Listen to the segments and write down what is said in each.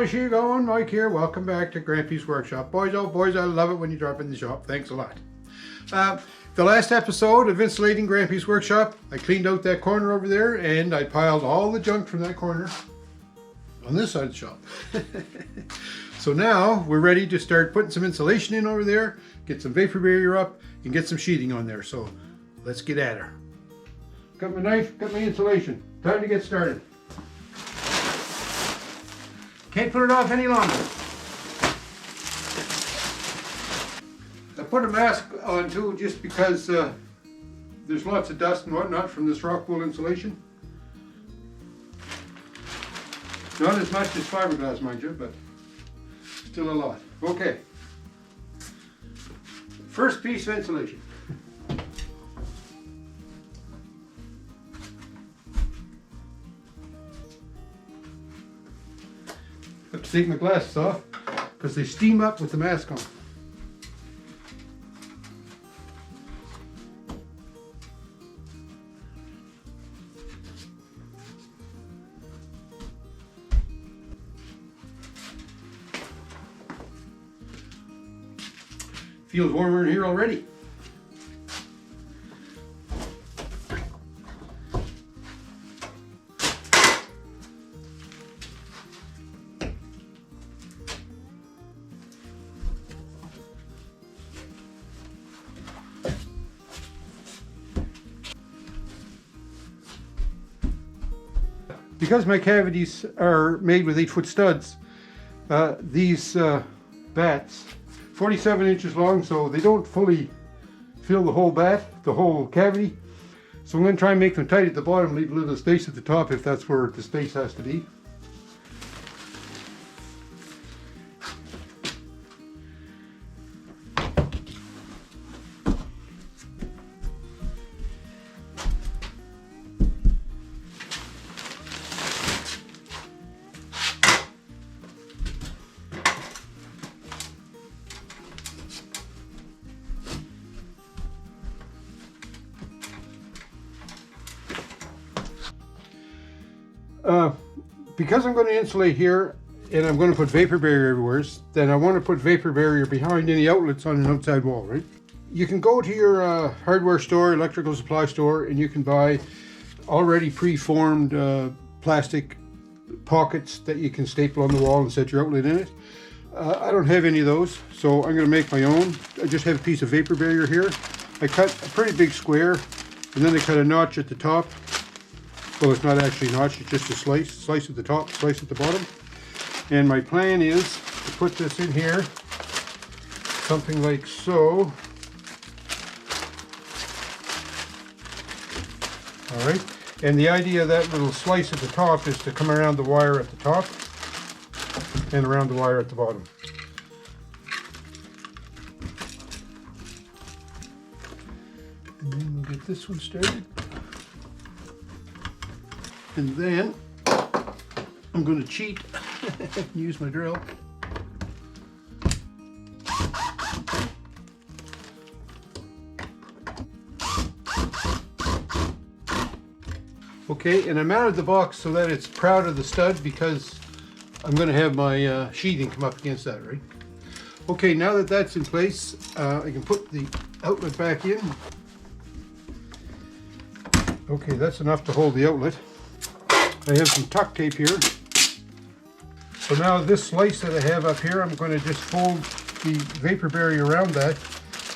How's she going? Mike here. Welcome back to Grampie's Workshop. Boys, oh boys, I love it when you drop in the shop. Thanks a lot. The last episode of Insulating Grampie's Workshop, I cleaned out that corner over there and I piled all the junk from that corner on this side of the shop. So now we're ready to start putting some insulation in over there, get some vapor barrier up, and get some sheathing on there. So let's get at her. Got my knife, got my insulation. Time to get started. Can't put it off any longer. I put a mask on too just because there's lots of dust and whatnot from this rock wool insulation. Not as much as fiberglass, mind you, but still a lot. Okay. First piece of insulation. I have to take my glasses off because they steam up with the mask on. Feels warmer in here already. Because my cavities are made with 8-foot studs, these bats, 47 inches long, so they don't fully fill the whole bat, the whole cavity. So I'm going to try and make them tight at the bottom, leave a little space at the top if that's where the space has to be. Because I'm going to insulate here and I'm going to put vapor barrier everywhere, then I want to put vapor barrier behind any outlets on an outside wall, right? You can go to your hardware store, electrical supply store, and you can buy already pre-formed plastic pockets that you can staple on the wall and set your outlet in it. I don't have any of those, so I'm going to make my own. I just have a piece of vapor barrier here. I cut a pretty big square and then I cut a notch at the top. Well, it's not actually a notch, it's just a slice at the top, slice at the bottom. And my plan is to put this in here, something like so. All right, and the idea of that little slice at the top is to come around the wire at the top and around the wire at the bottom. And then we'll get this one started. And then I'm going to cheat and use my drill. Okay, and I mounted the box so that it's proud of the stud because I'm going to have my sheathing come up against that, right? Okay, now that that's in place, I can put the outlet back in. Okay, that's enough to hold the outlet. I have some tuck tape here. So now this slice that I have up here, I'm going to just fold the vapor barrier around that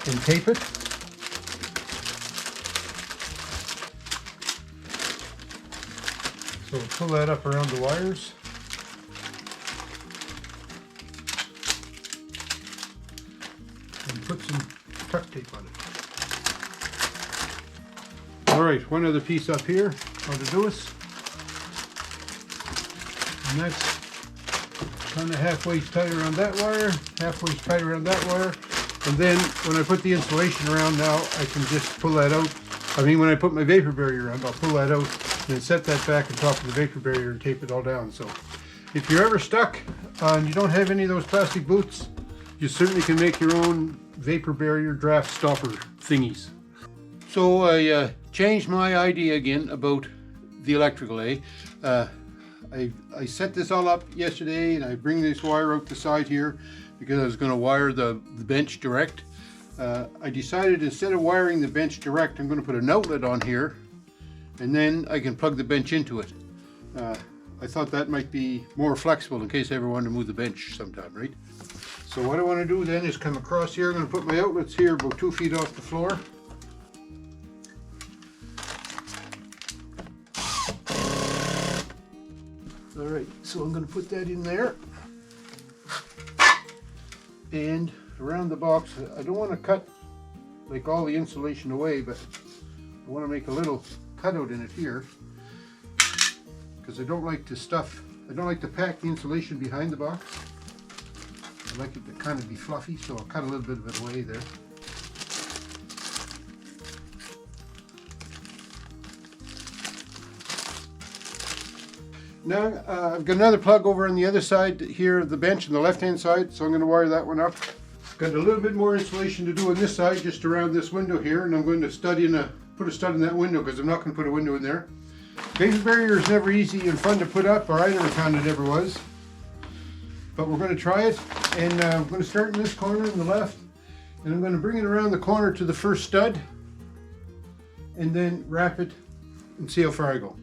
and tape it. So pull that up around the wires. And put some tuck tape on it. Alright, one other piece up here, how to do this. And that's kind of halfway tight around that wire, halfway tight around that wire. And then when I put the insulation around now, I can just pull that out. I mean, when I put my vapor barrier around, I'll pull that out and then set that back on top of the vapor barrier and tape it all down. So if you're ever stuck and you don't have any of those plastic boots, you certainly can make your own vapor barrier draft stopper thingies. So I changed my idea again about the electrical, I set this all up yesterday, and I bring this wire out the side here because I was going to wire the bench direct. I decided instead of wiring the bench direct, I'm going to put an outlet on here, and then I can plug the bench into it. I thought that might be more flexible in case I ever wanted to move the bench sometime, right? So what I want to do then is come across here. I'm going to put my outlets here about 2 feet off the floor. Alright, so I'm going to put that in there. And around the box, I don't want to cut like all the insulation away, but I want to make a little cutout in it here, because I don't like to pack the insulation behind the box. I like it to kind of be fluffy, so I'll cut a little bit of it away there. Now I've got another plug over on the other side here of the bench on the left hand side, so I'm going to wire that one up. Got a little bit more insulation to do on this side, just around this window here, and I'm going to put a stud in that window because I'm not going to put a window in there. Vapor barrier is never easy and fun to put up, or I never found it ever was. But we're going to try it, and I'm going to start in this corner on the left, and I'm going to bring it around the corner to the first stud, and then wrap it and see how far I go.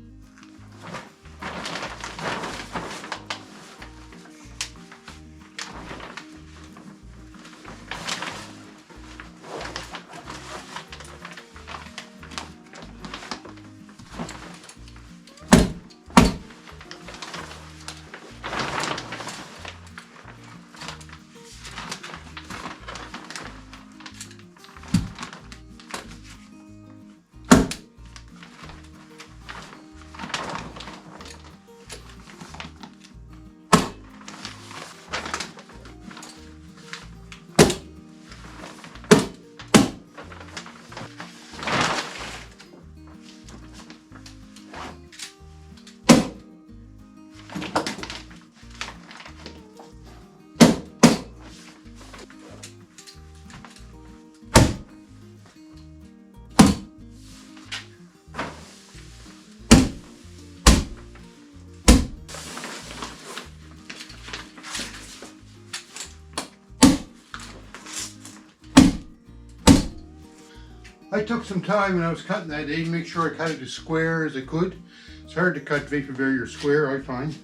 I took some time when I was cutting that day to make sure I cut it as square as I could. It's hard to cut vapor barrier square, I find,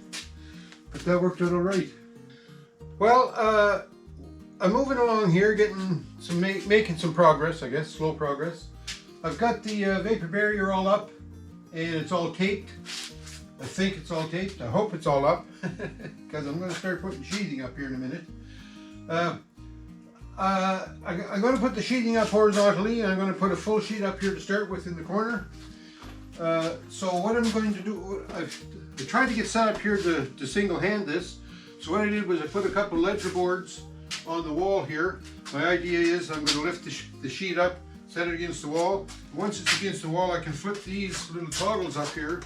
but that worked out all right. Well, I'm moving along here, making some progress, I guess, slow progress. I've got the vapor barrier all up, and it's all taped. I think it's all taped. I hope it's all up, because I'm going to start putting sheathing up here in a minute. I'm going to put the sheeting up horizontally, and I'm going to put a full sheet up here to start with in the corner. So what I'm going to do, I tried to get set up here to single hand this. So what I did was I put a couple ledger boards on the wall here. My idea is I'm going to lift the sheet up, set it against the wall. Once it's against the wall, I can flip these little toggles up here,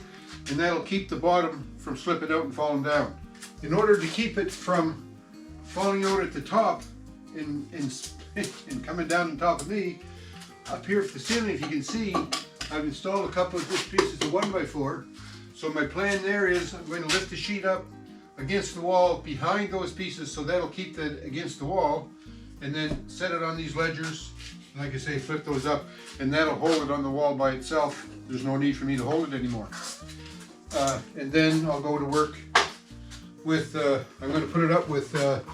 and that'll keep the bottom from slipping out and falling down. In order to keep it from falling out at the top, and coming down on top of me, up here at the ceiling, if you can see, I've installed a couple of just pieces of 1x4. So my plan there is I'm going to lift the sheet up against the wall behind those pieces, so that'll keep that against the wall, and then set it on these ledgers. Like I say, flip those up, and that'll hold it on the wall by itself. There's no need for me to hold it anymore. And then I'll go to work with, I'm going to put it up with 1¼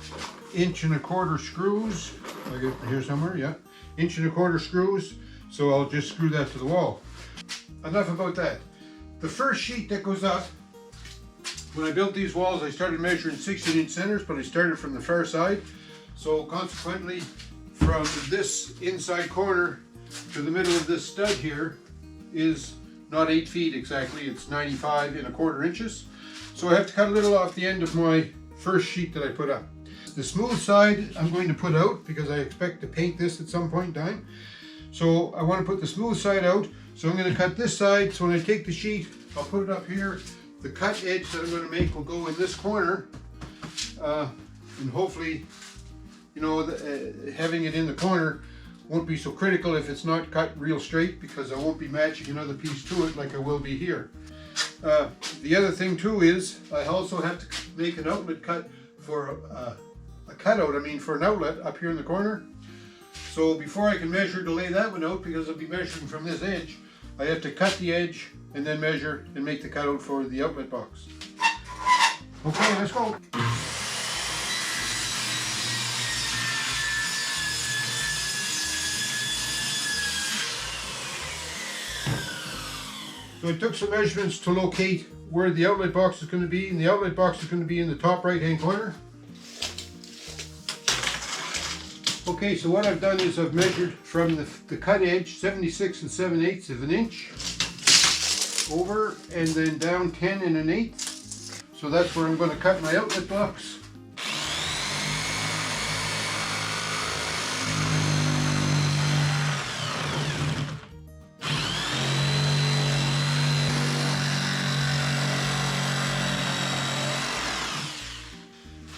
inch screws. I get here somewhere, yeah. 1¼ inch screws. So I'll just screw that to the wall. Enough about that. The first sheet that goes up, when I built these walls, I started measuring 16-inch centers, but I started from the far side. So consequently, from this inside corner to the middle of this stud here is not 8 feet exactly, it's 95¼ inches. So I have to cut a little off the end of my first sheet that I put up. The smooth side I'm going to put out because I expect to paint this at some point in time. So I want to put the smooth side out. So I'm going to cut this side, so when I take the sheet, I'll put it up here. The cut edge that I'm going to make will go in this corner. And hopefully, you know, having it in the corner won't be so critical if it's not cut real straight, because I won't be matching another piece to it like I will be here. The other thing too is I also have to make an outlet cut for a cutout, for an outlet up here in the corner. So before I can measure to lay that one out, because I'll be measuring from this edge, I have to cut the edge and then measure and make the cutout for the outlet box. Okay, let's go. So I took some measurements to locate where the outlet box is going to be, and the outlet box is going to be in the top right hand corner. Okay, so what I've done is I've measured from the cut edge 76 7/8 of an inch over and then down 10 1/8. So that's where I'm going to cut my outlet box.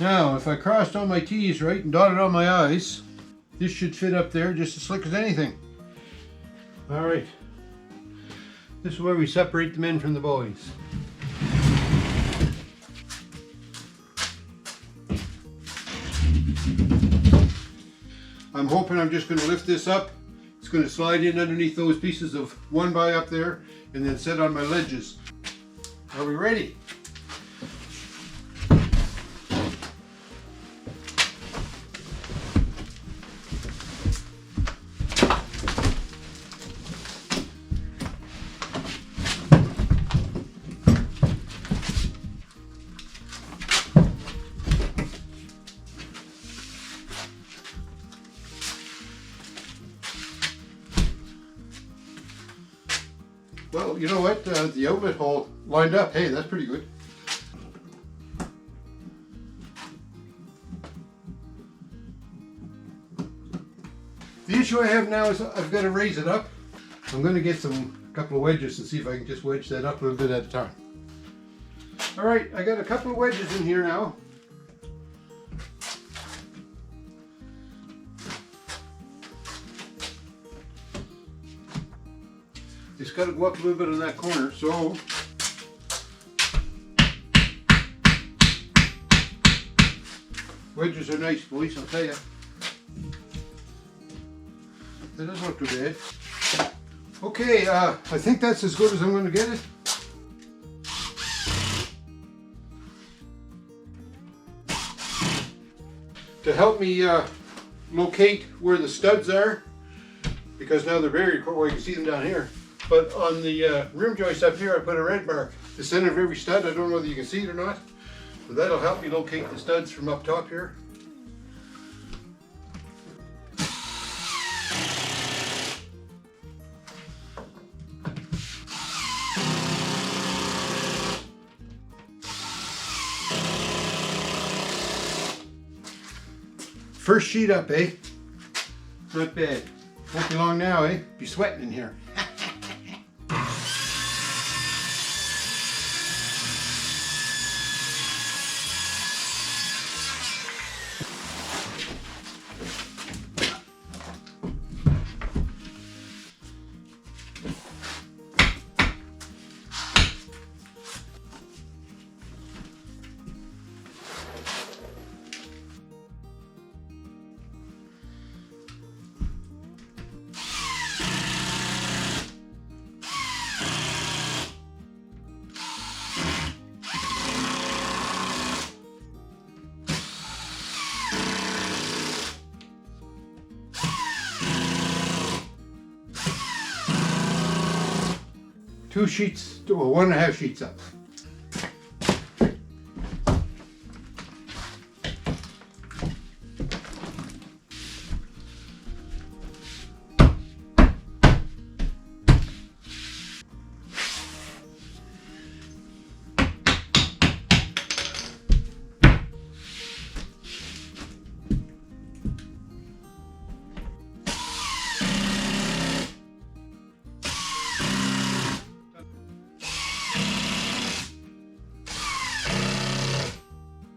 Now, if I crossed all my T's right and dotted all my I's, this should fit up there just as slick as anything. All right. This is where we separate the men from the boys. I'm hoping I'm just going to lift this up. It's going to slide in underneath those pieces of 1x up there and then set on my ledges. Are we ready? Well, you know what? The outlet hole lined up. Hey, that's pretty good. The issue I have now is I've got to raise it up. I'm going to get a couple of wedges and see if I can just wedge that up a little bit at a time. All right, I got a couple of wedges in here now. It's got to go up a little bit on that corner, so wedges are nice, boys, I'll tell you. That doesn't look too bad. Okay, I think that's as good as I'm going to get it. To help me locate where the studs are, because now they're very, well, you can see them down here. But on the rim joist up here, I put a red mark. The center of every stud, I don't know whether you can see it or not, but that'll help me locate the studs from up top here. First sheet up, eh? Not bad. Won't be long now, eh? Be sweating in here. Two sheets, or 1.5 sheets up.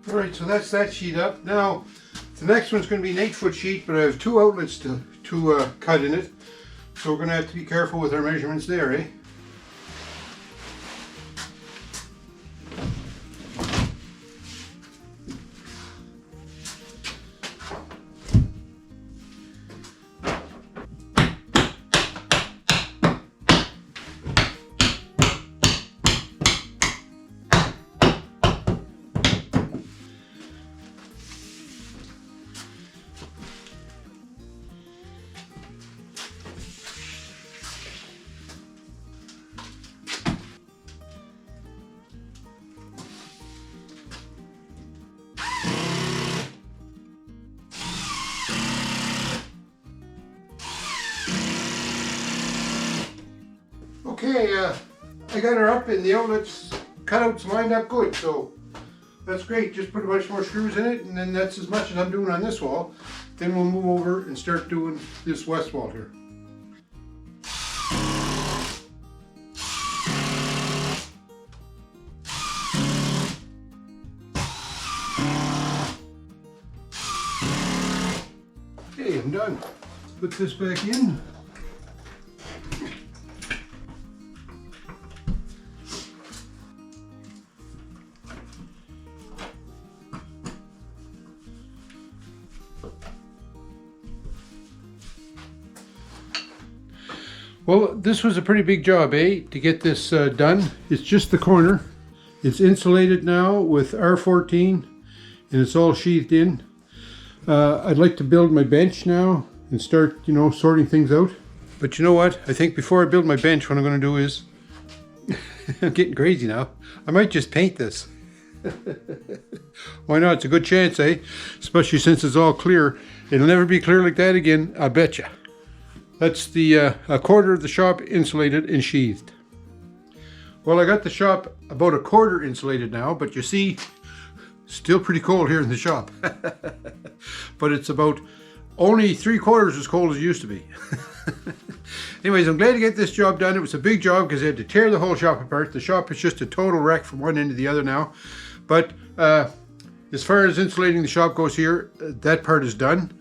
Alright, so that's that sheet up. Now, the next one's going to be an 8-foot sheet, but I have 2 outlets to cut in it. So we're going to have to be careful with our measurements there, eh? Okay, I got her up and the outlets cutouts lined up good, so that's great. Just put a bunch more screws in it, and then that's as much as I'm doing on this wall. Then we'll move over and start doing this west wall here. Okay, I'm done. Put this back in. Well, this was a pretty big job, to get this done. It's just the corner. It's insulated now with R14, and it's all sheathed in. I'd like to build my bench now and start, sorting things out. But you know what? I think before I build my bench, what I'm going to do is, I'm getting crazy now, I might just paint this. Why not? It's a good chance, especially since it's all clear. It'll never be clear like that again, I bet you. That's the a quarter of the shop insulated and sheathed. Well, I got the shop about a quarter insulated now, but you see, still pretty cold here in the shop. But it's about only 3/4 as cold as it used to be. Anyways, I'm glad to get this job done. It was a big job because I had to tear the whole shop apart. The shop is just a total wreck from one end to the other now. But as far as insulating the shop goes here, that part is done.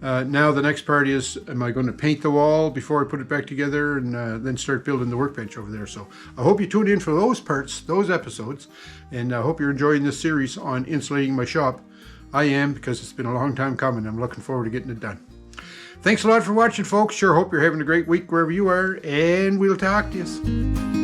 Now the next part is, am I going to paint the wall before I put it back together, and then start building the workbench over there. So I hope you tune in for those parts, those episodes, and I hope you're enjoying this series on insulating my shop. I am, because it's been a long time coming. I'm looking forward to getting it done. Thanks a lot for watching, folks. Sure hope you're having a great week wherever you are, and we'll talk to you.